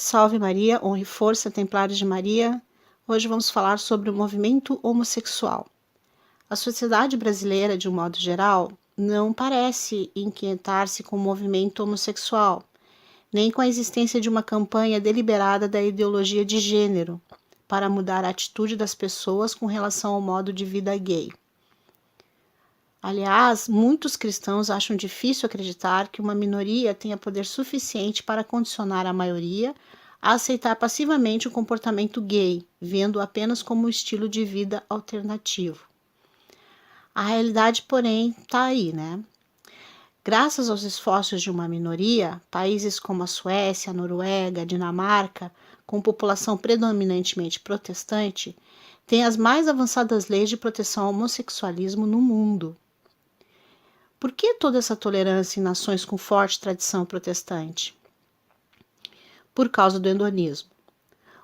Salve Maria, honra e força, Templários de Maria. Hoje vamos falar sobre o movimento homossexual. A sociedade brasileira, de um modo geral, não parece inquietar-se com o movimento homossexual, nem com a existência de uma campanha deliberada da ideologia de gênero para mudar a atitude das pessoas com relação ao modo de vida gay. Aliás, muitos cristãos acham difícil acreditar que uma minoria tenha poder suficiente para condicionar a maioria a aceitar passivamente o comportamento gay, vendo-o apenas como um estilo de vida alternativo. A realidade, porém, está aí, né? Graças aos esforços de uma minoria, países como a Suécia, a Noruega, a Dinamarca, com população predominantemente protestante, têm as mais avançadas leis de proteção ao homossexualismo no mundo. Por que toda essa tolerância em nações com forte tradição protestante? Por causa do hedonismo.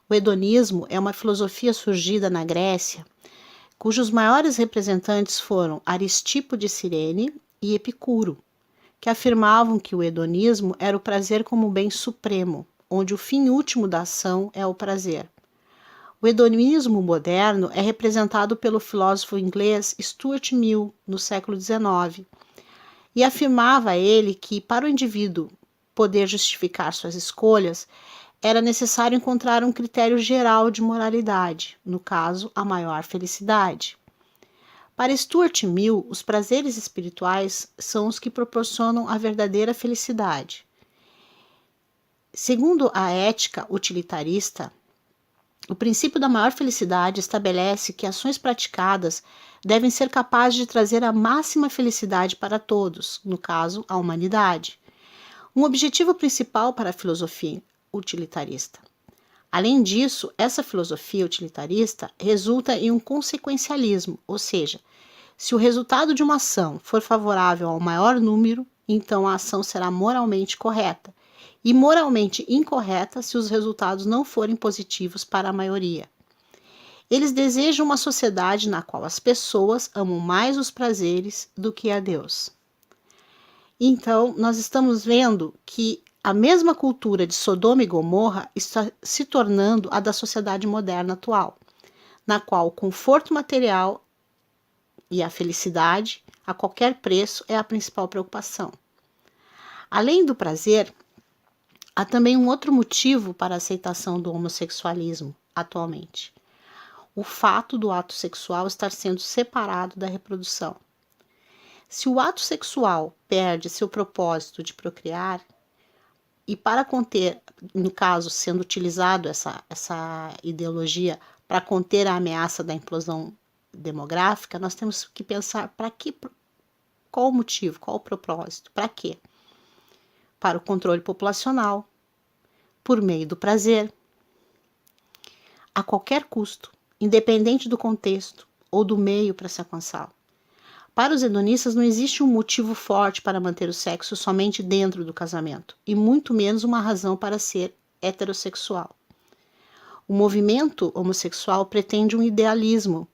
O hedonismo é uma filosofia surgida na Grécia, cujos maiores representantes foram Aristipo de Cirene e Epicuro, que afirmavam que o hedonismo era o prazer como bem supremo, onde o fim último da ação é o prazer. O hedonismo moderno é representado pelo filósofo inglês Stuart Mill, no século XIX, e afirmava ele que, para o indivíduo poder justificar suas escolhas, era necessário encontrar um critério geral de moralidade, no caso, a maior felicidade. Para Stuart Mill, os prazeres espirituais são os que proporcionam a verdadeira felicidade. Segundo a ética utilitarista, o princípio da maior felicidade estabelece que ações praticadas devem ser capazes de trazer a máxima felicidade para todos, no caso, a humanidade. Um objetivo principal para a filosofia utilitarista. Além disso, essa filosofia utilitarista resulta em um consequencialismo, ou seja, se o resultado de uma ação for favorável ao maior número, então a ação será moralmente correta, e moralmente incorreta se os resultados não forem positivos para a maioria. Eles desejam uma sociedade na qual as pessoas amam mais os prazeres do que a Deus. Então, nós estamos vendo que a mesma cultura de Sodoma e Gomorra está se tornando a da sociedade moderna atual, na qual o conforto material e a felicidade, a qualquer preço, é a principal preocupação. Além do prazer, há também um outro motivo para a aceitação do homossexualismo atualmente: o fato do ato sexual estar sendo separado da reprodução. Se o ato sexual perde seu propósito de procriar, e para conter, no caso, sendo utilizado essa ideologia para conter a ameaça da implosão demográfica, nós temos que pensar qual o motivo, qual o propósito, para quê? Para o controle populacional, por meio do prazer, a qualquer custo, independente do contexto ou do meio para se alcançá-lo. Para os hedonistas não existe um motivo forte para manter o sexo somente dentro do casamento, e muito menos uma razão para ser heterossexual. O movimento homossexual pretende um idealismo,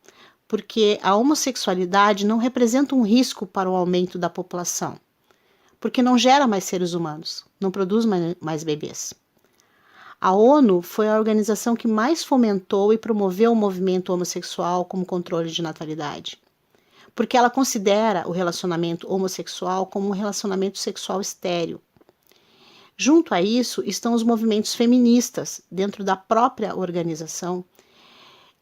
porque a homossexualidade não representa um risco para o aumento da população, porque não gera mais seres humanos, não produz mais bebês. A ONU foi a organização que mais fomentou e promoveu o movimento homossexual como controle de natalidade, porque ela considera o relacionamento homossexual como um relacionamento sexual estéril. Junto a isso estão os movimentos feministas, dentro da própria organização,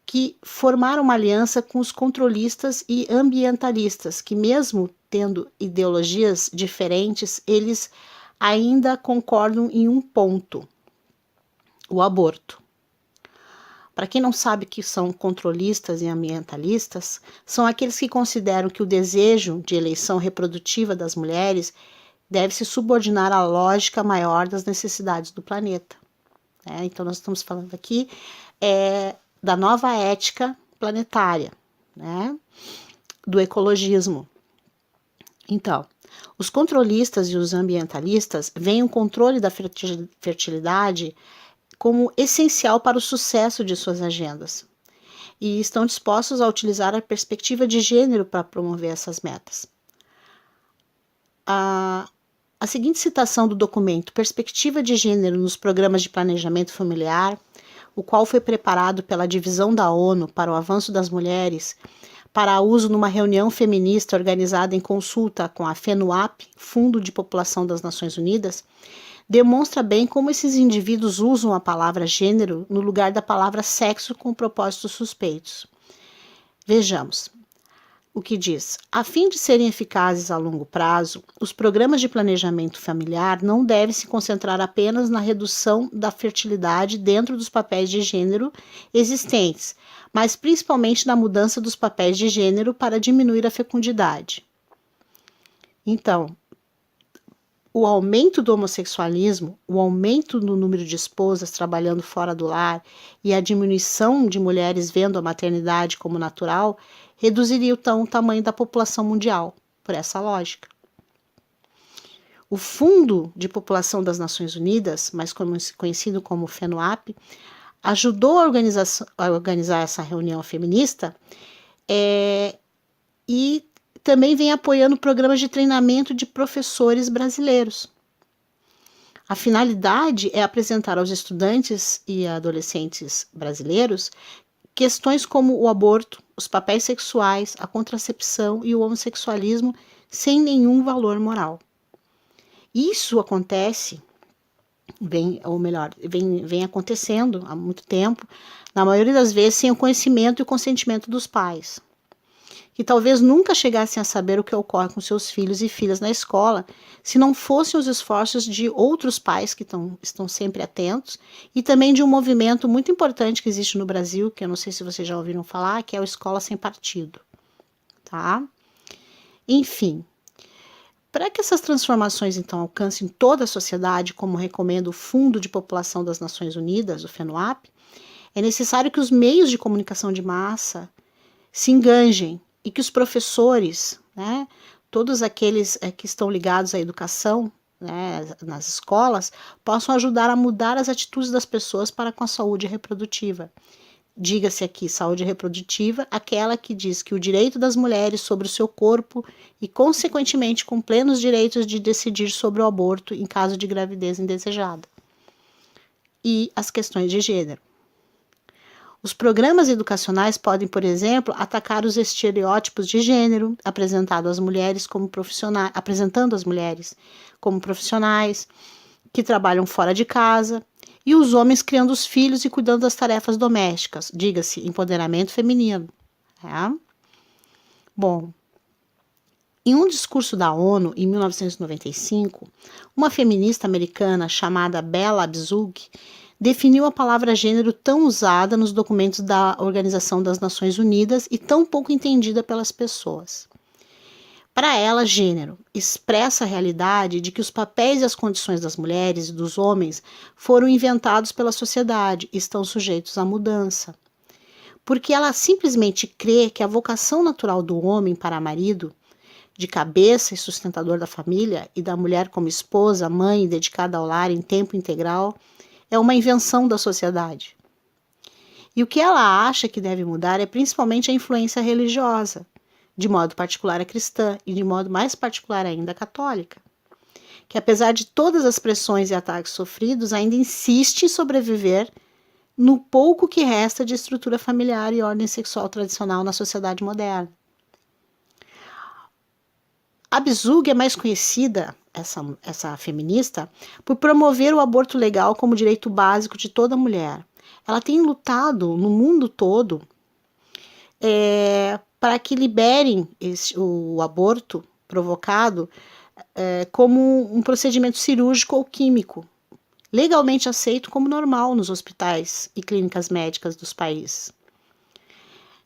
que formaram uma aliança com os controlistas e ambientalistas, que mesmo tendo ideologias diferentes, eles ainda concordam em um ponto: o aborto. Para quem não sabe que são controlistas e ambientalistas, são aqueles que consideram que o desejo de eleição reprodutiva das mulheres deve se subordinar à lógica maior das necessidades do planeta. Então, nós estamos falando aqui da nova ética planetária, do ecologismo. Então, os controlistas e os ambientalistas veem o controle da fertilidade como essencial para o sucesso de suas agendas e estão dispostos a utilizar a perspectiva de gênero para promover essas metas. a seguinte citação do documento Perspectiva de Gênero nos Programas de Planejamento Familiar, o qual foi preparado pela Divisão da ONU para o Avanço das Mulheres, para uso numa reunião feminista organizada em consulta com a FENUAP, Fundo de População das Nações Unidas, demonstra bem como esses indivíduos usam a palavra gênero no lugar da palavra sexo com propósitos suspeitos. Vejamos o que diz. A fim de serem eficazes a longo prazo, os programas de planejamento familiar não devem se concentrar apenas na redução da fertilidade dentro dos papéis de gênero existentes, mas principalmente na mudança dos papéis de gênero para diminuir a fecundidade. Então, o aumento do homossexualismo, o aumento no número de esposas trabalhando fora do lar e a diminuição de mulheres vendo a maternidade como natural reduziria então o tamanho da população mundial, por essa lógica. O Fundo de População das Nações Unidas, mais conhecido como FENUAP, ajudou a organizar essa reunião feminista e também vem apoiando programas de treinamento de professores brasileiros. A finalidade é apresentar aos estudantes e adolescentes brasileiros questões como o aborto, os papéis sexuais, a contracepção e o homossexualismo sem nenhum valor moral. Isso acontece, vem acontecendo há muito tempo, na maioria das vezes sem o conhecimento e o consentimento dos pais, que talvez nunca chegassem a saber o que ocorre com seus filhos e filhas na escola, se não fossem os esforços de outros pais que estão sempre atentos, e também de um movimento muito importante que existe no Brasil, que eu não sei se vocês já ouviram falar, que é o Escola Sem Partido. Tá? Enfim, para que essas transformações, então, alcancem toda a sociedade, como recomenda o Fundo de População das Nações Unidas, o FENUAP, é necessário que os meios de comunicação de massa se enganjem e que os professores, né, todos aqueles que estão ligados à educação, né, nas escolas, possam ajudar a mudar as atitudes das pessoas para com a saúde reprodutiva. Diga-se aqui saúde reprodutiva, aquela que diz que o direito das mulheres sobre o seu corpo e, consequentemente, com plenos direitos de decidir sobre o aborto em caso de gravidez indesejada. E as questões de gênero. Os programas educacionais podem, por exemplo, atacar os estereótipos de gênero, apresentando as mulheres como profissionais que trabalham fora de casa, e os homens criando os filhos e cuidando das tarefas domésticas, diga-se, empoderamento feminino. Tá? Bom, em um discurso da ONU, em 1995, uma feminista americana chamada Bella Abzug definiu a palavra gênero tão usada nos documentos da Organização das Nações Unidas e tão pouco entendida pelas pessoas. Para ela, gênero expressa a realidade de que os papéis e as condições das mulheres e dos homens foram inventados pela sociedade e estão sujeitos à mudança. Porque ela simplesmente crê que a vocação natural do homem para marido, de cabeça e sustentador da família, e da mulher como esposa, mãe dedicada ao lar em tempo integral, é uma invenção da sociedade. E o que ela acha que deve mudar é principalmente a influência religiosa, de modo particular a cristã e de modo mais particular ainda a católica, que apesar de todas as pressões e ataques sofridos, ainda insiste em sobreviver no pouco que resta de estrutura familiar e ordem sexual tradicional na sociedade moderna. A Abzug é mais conhecida, essa feminista, por promover o aborto legal como direito básico de toda mulher. Ela tem lutado no mundo todo para que liberem o aborto provocado como um procedimento cirúrgico ou químico, legalmente aceito como normal nos hospitais e clínicas médicas dos países.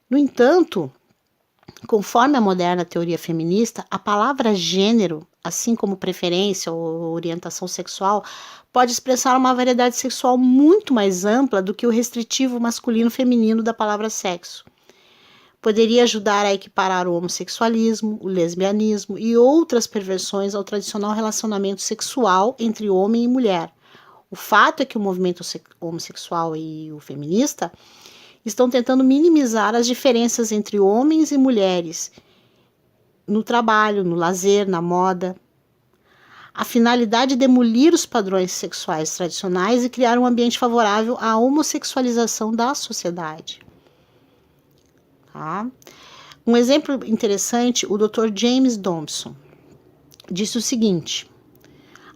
No entanto, conforme a moderna teoria feminista, a palavra gênero, assim como preferência ou orientação sexual, pode expressar uma variedade sexual muito mais ampla do que o restritivo masculino-feminino da palavra sexo. Poderia ajudar a equiparar o homossexualismo, o lesbianismo e outras perversões ao tradicional relacionamento sexual entre homem e mulher. O fato é que o movimento homossexual e o feminista estão tentando minimizar as diferenças entre homens e mulheres no trabalho, no lazer, na moda. A finalidade é demolir os padrões sexuais tradicionais e criar um ambiente favorável à homossexualização da sociedade. Tá? Um exemplo interessante, o Dr. James Dobson disse o seguinte: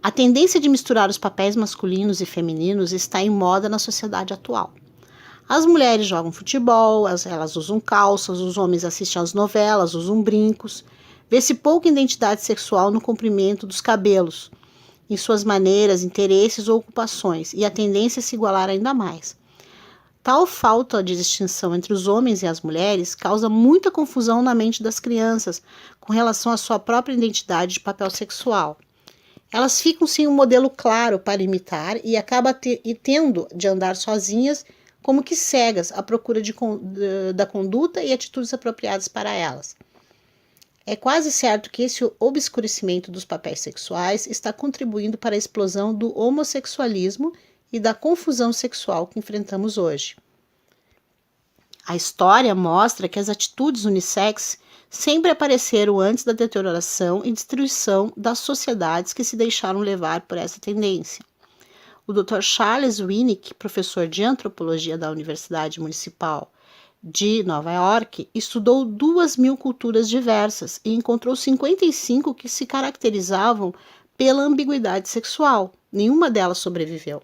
a tendência de misturar os papéis masculinos e femininos está em moda na sociedade atual. As mulheres jogam futebol, elas usam calças, os homens assistem às novelas, usam brincos. Vê-se pouca identidade sexual no comprimento dos cabelos, em suas maneiras, interesses ou ocupações, e a tendência é se igualar ainda mais. Tal falta de distinção entre os homens e as mulheres causa muita confusão na mente das crianças com relação à sua própria identidade de papel sexual. Elas ficam sem um modelo claro para imitar e acabam tendo de andar sozinhas, como que cegas, à procura da conduta e atitudes apropriadas para elas. É quase certo que esse obscurecimento dos papéis sexuais está contribuindo para a explosão do homossexualismo e da confusão sexual que enfrentamos hoje. A história mostra que as atitudes unissex sempre apareceram antes da deterioração e destruição das sociedades que se deixaram levar por essa tendência. O Dr. Charles Winnick, professor de antropologia da Universidade Municipal de Nova York, estudou 2.000 culturas diversas e encontrou 55 que se caracterizavam pela ambiguidade sexual. Nenhuma delas sobreviveu.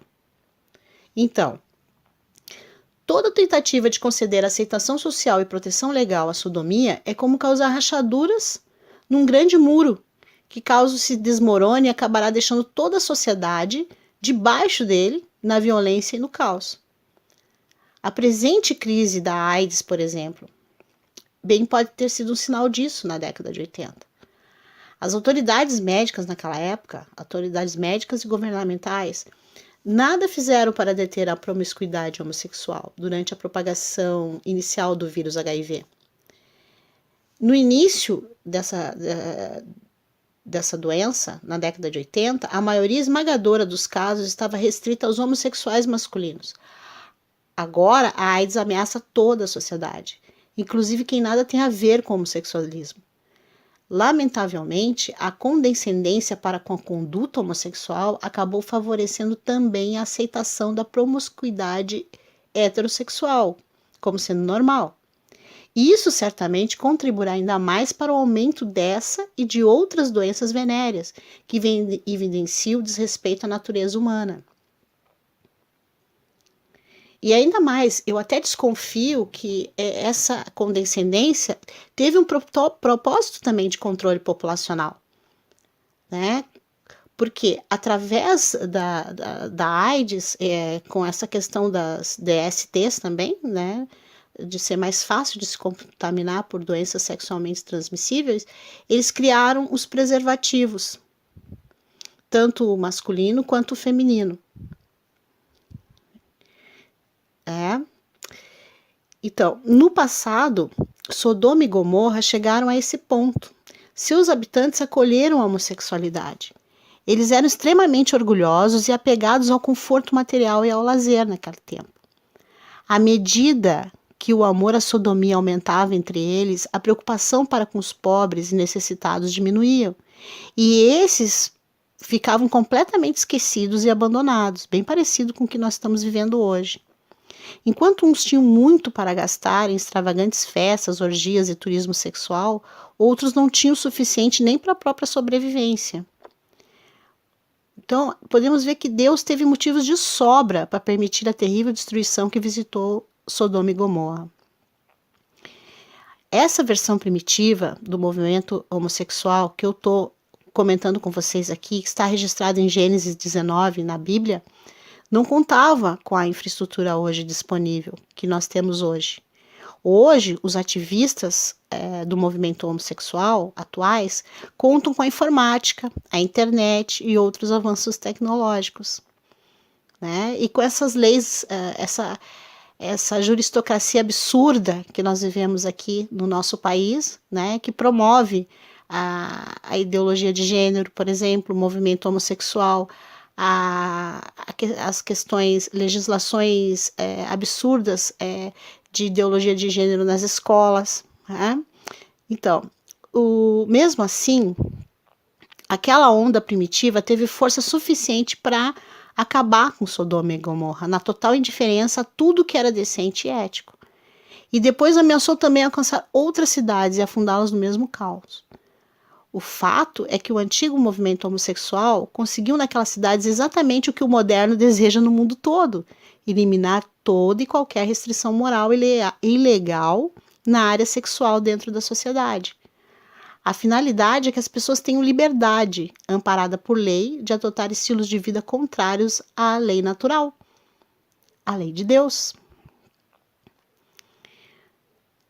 Então, toda tentativa de conceder aceitação social e proteção legal à sodomia é como causar rachaduras num grande muro, que caso se desmorone acabará deixando toda a sociedade debaixo dele, na violência e no caos. A presente crise da AIDS, por exemplo, bem pode ter sido um sinal disso na década de 80. As autoridades médicas naquela época, autoridades médicas e governamentais, nada fizeram para deter a promiscuidade homossexual durante a propagação inicial do vírus HIV. No início dessa doença, na década de 80, a maioria esmagadora dos casos estava restrita aos homossexuais masculinos. Agora, a AIDS ameaça toda a sociedade, inclusive quem nada tem a ver com o homossexualismo. Lamentavelmente, a condescendência para com a conduta homossexual acabou favorecendo também a aceitação da promiscuidade heterossexual, como sendo normal. E isso certamente contribuirá ainda mais para o aumento dessa e de outras doenças venéreas, que evidenciam o desrespeito à natureza humana. E ainda mais, eu até desconfio que essa condescendência teve um propósito também de controle populacional, né? Porque através da AIDS, com essa questão das DSTs também, né? De ser mais fácil de se contaminar por doenças sexualmente transmissíveis, eles criaram os preservativos, tanto o masculino quanto o feminino. Então, no passado, Sodoma e Gomorra chegaram a esse ponto. Seus habitantes acolheram a homossexualidade. Eles eram extremamente orgulhosos e apegados ao conforto material e ao lazer naquele tempo. À medida que o amor à sodomia aumentava entre eles, a preocupação para com os pobres e necessitados diminuía. E esses ficavam completamente esquecidos e abandonados, bem parecido com o que nós estamos vivendo hoje. Enquanto uns tinham muito para gastar em extravagantes festas, orgias e turismo sexual, outros não tinham o suficiente nem para a própria sobrevivência. Então, podemos ver que Deus teve motivos de sobra para permitir a terrível destruição que visitou Sodoma e Gomorra. Essa versão primitiva do movimento homossexual que eu estou comentando com vocês aqui, que está registrada em Gênesis 19 na Bíblia, não contava com a infraestrutura hoje disponível que nós temos hoje. Hoje, os ativistas do movimento homossexual atuais contam com a informática, a internet e outros avanços tecnológicos, né? E com essas leis, essa juristocracia absurda que nós vivemos aqui no nosso país, né? Que promove a ideologia de gênero, por exemplo, o movimento homossexual, as questões, legislações absurdas de ideologia de gênero nas escolas, né? Então, mesmo assim, aquela onda primitiva teve força suficiente para acabar com Sodoma e Gomorra, na total indiferença a tudo que era decente e ético. E depois ameaçou também alcançar outras cidades e afundá-las no mesmo caos. O fato é que o antigo movimento homossexual conseguiu naquelas cidades exatamente o que o moderno deseja no mundo todo: eliminar toda e qualquer restrição moral e legal na área sexual dentro da sociedade. A finalidade é que as pessoas tenham liberdade, amparada por lei, de adotar estilos de vida contrários à lei natural, à lei de Deus.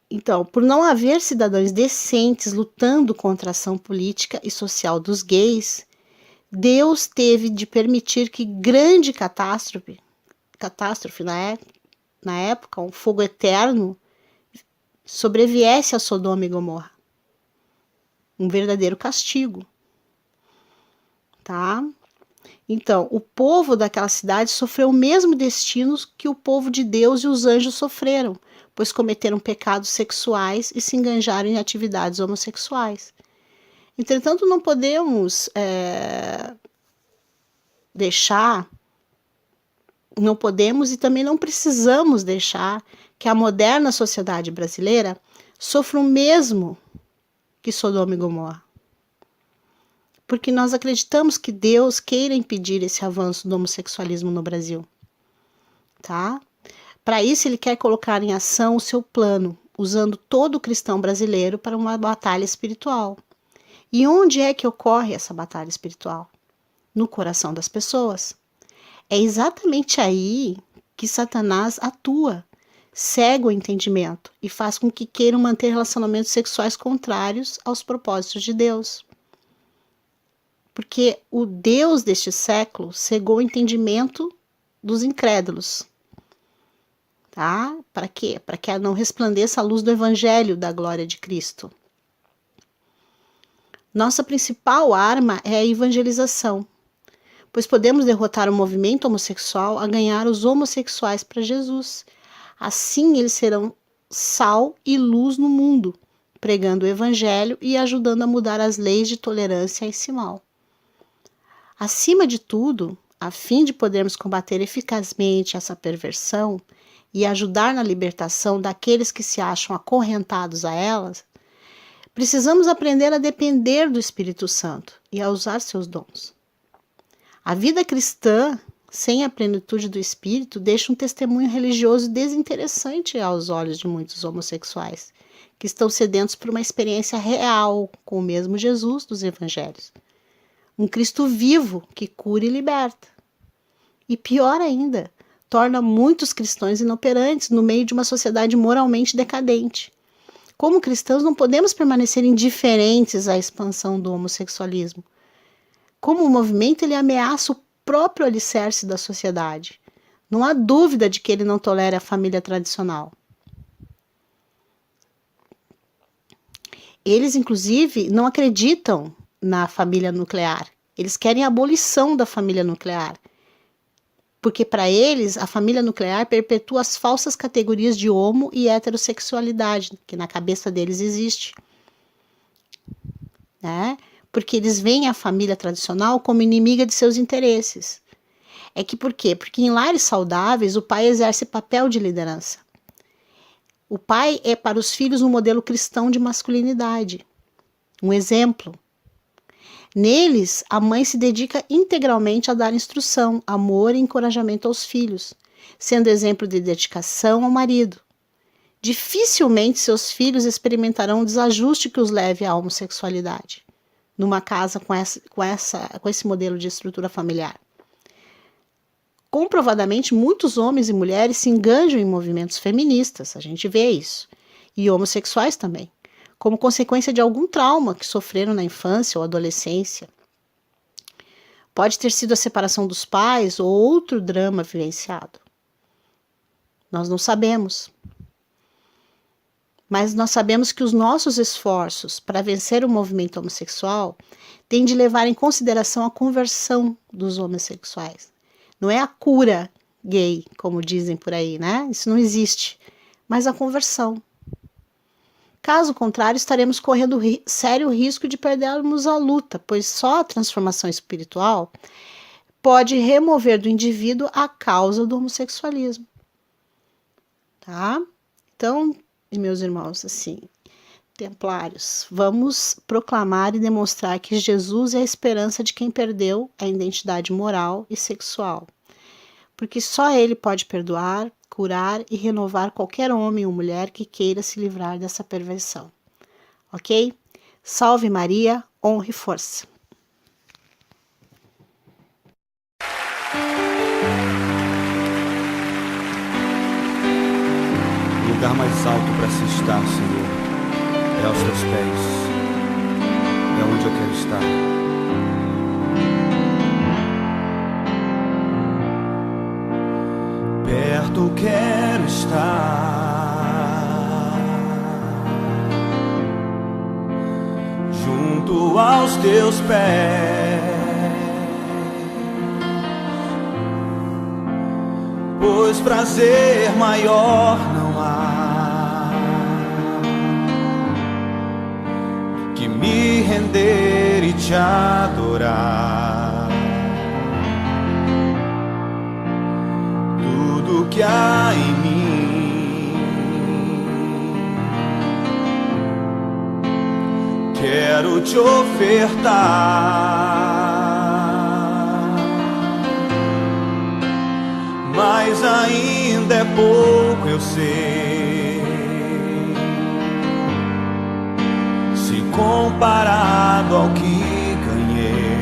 Então, por não haver cidadãos decentes lutando contra a ação política e social dos gays, Deus teve de permitir que grande catástrofe na época, um fogo eterno, sobreviesse a Sodoma e Gomorra. Um verdadeiro castigo. Tá? Então, o povo daquela cidade sofreu o mesmo destino que o povo de Deus e os anjos sofreram, pois cometeram pecados sexuais e se enganjaram em atividades homossexuais. Entretanto, não podemos e também não precisamos deixar que a moderna sociedade brasileira sofra o mesmo que Sodoma e Gomorra. Porque nós acreditamos que Deus queira impedir esse avanço do homossexualismo no Brasil. Tá? Para isso, ele quer colocar em ação o seu plano, usando todo o cristão brasileiro para uma batalha espiritual. E onde é que ocorre essa batalha espiritual? No coração das pessoas. É exatamente aí que Satanás atua, cega o entendimento e faz com que queiram manter relacionamentos sexuais contrários aos propósitos de Deus. Porque o Deus deste século cegou o entendimento dos incrédulos. Tá? Para quê? Para que não resplandeça a luz do Evangelho da glória de Cristo. Nossa principal arma é a evangelização, pois podemos derrotar o movimento homossexual a ganhar os homossexuais para Jesus. Assim eles serão sal e luz no mundo, pregando o Evangelho e ajudando a mudar as leis de tolerância a esse mal. Acima de tudo, a fim de podermos combater eficazmente essa perversão e ajudar na libertação daqueles que se acham acorrentados a elas, precisamos aprender a depender do Espírito Santo e a usar seus dons. A vida cristã, sem a plenitude do Espírito, deixa um testemunho religioso desinteressante aos olhos de muitos homossexuais, que estão sedentos por uma experiência real com o mesmo Jesus dos Evangelhos. Um Cristo vivo que cura e liberta. E pior ainda, torna muitos cristãos inoperantes no meio de uma sociedade moralmente decadente. Como cristãos, não podemos permanecer indiferentes à expansão do homossexualismo. Como o movimento, ele ameaça o próprio alicerce da sociedade. Não há dúvida de que ele não tolera a família tradicional. Eles, inclusive, não acreditam na família nuclear. Eles querem a abolição da família nuclear. Porque para eles, a família nuclear perpetua as falsas categorias de homo e heterossexualidade, que na cabeça deles existe. Né? Porque eles veem a família tradicional como inimiga de seus interesses. Por quê? Porque em lares saudáveis, o pai exerce papel de liderança. O pai é para os filhos um modelo cristão de masculinidade, um exemplo. Neles, a mãe se dedica integralmente a dar instrução, amor e encorajamento aos filhos, sendo exemplo de dedicação ao marido. Dificilmente seus filhos experimentarão um desajuste que os leve à homossexualidade, numa casa com esse modelo de estrutura familiar. Comprovadamente, muitos homens e mulheres se engajam em movimentos feministas, a gente vê isso, e homossexuais também, como consequência de algum trauma que sofreram na infância ou adolescência. Pode ter sido a separação dos pais ou outro drama vivenciado. Nós não sabemos. Mas nós sabemos que os nossos esforços para vencer o movimento homossexual têm de levar em consideração a conversão dos homossexuais. Não é a cura gay, como dizem por aí, né? Isso não existe. Mas a conversão. Caso contrário, estaremos correndo sério risco de perdermos a luta, pois só a transformação espiritual pode remover do indivíduo a causa do homossexualismo. Tá? Então, meus irmãos, assim, templários, vamos proclamar e demonstrar que Jesus é a esperança de quem perdeu a identidade moral e sexual, porque só Ele pode perdoar, curar e renovar qualquer homem ou mulher que queira se livrar dessa perversão. Ok? Salve Maria, honra e força. O lugar mais alto para se estar, Senhor, é aos teus pés. É onde eu quero estar. Perto quero estar, junto aos teus pés, pois prazer maior não há que me render e te adorar. Tudo que há em mim quero te ofertar, mas ainda é pouco, eu sei, se comparado ao que ganhei.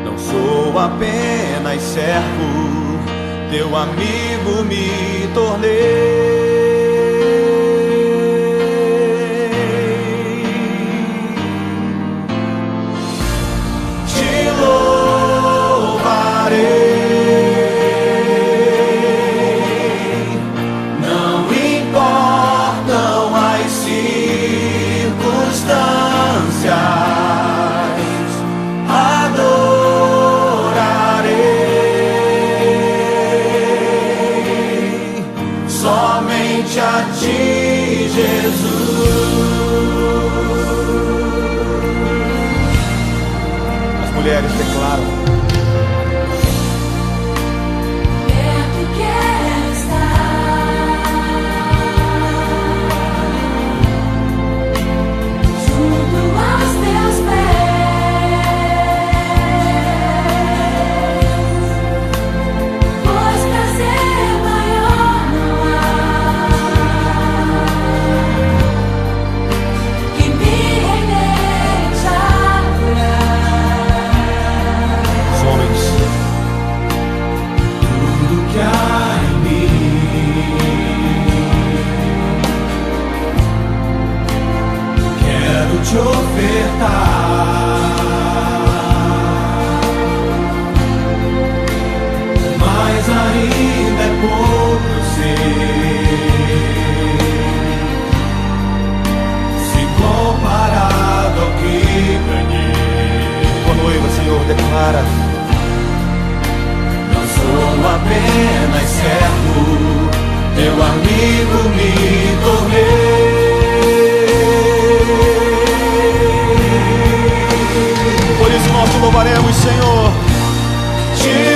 Não sou apenas servo, teu amigo me tornei. Somente a ti, Jesus. As mulheres declaram: perto quero estar, junto aos teus pés, pois prazer maior não há que me render e te adorar. homens, tudo que há em mim quero te ofertar, mas ainda é pouco, eu sei, se comparado ao que ganhei. Tua noiva, Senhor, declara: não sou apenas servo, teu amigo me tornei. Por isso nós te louvaremos, Senhor. Te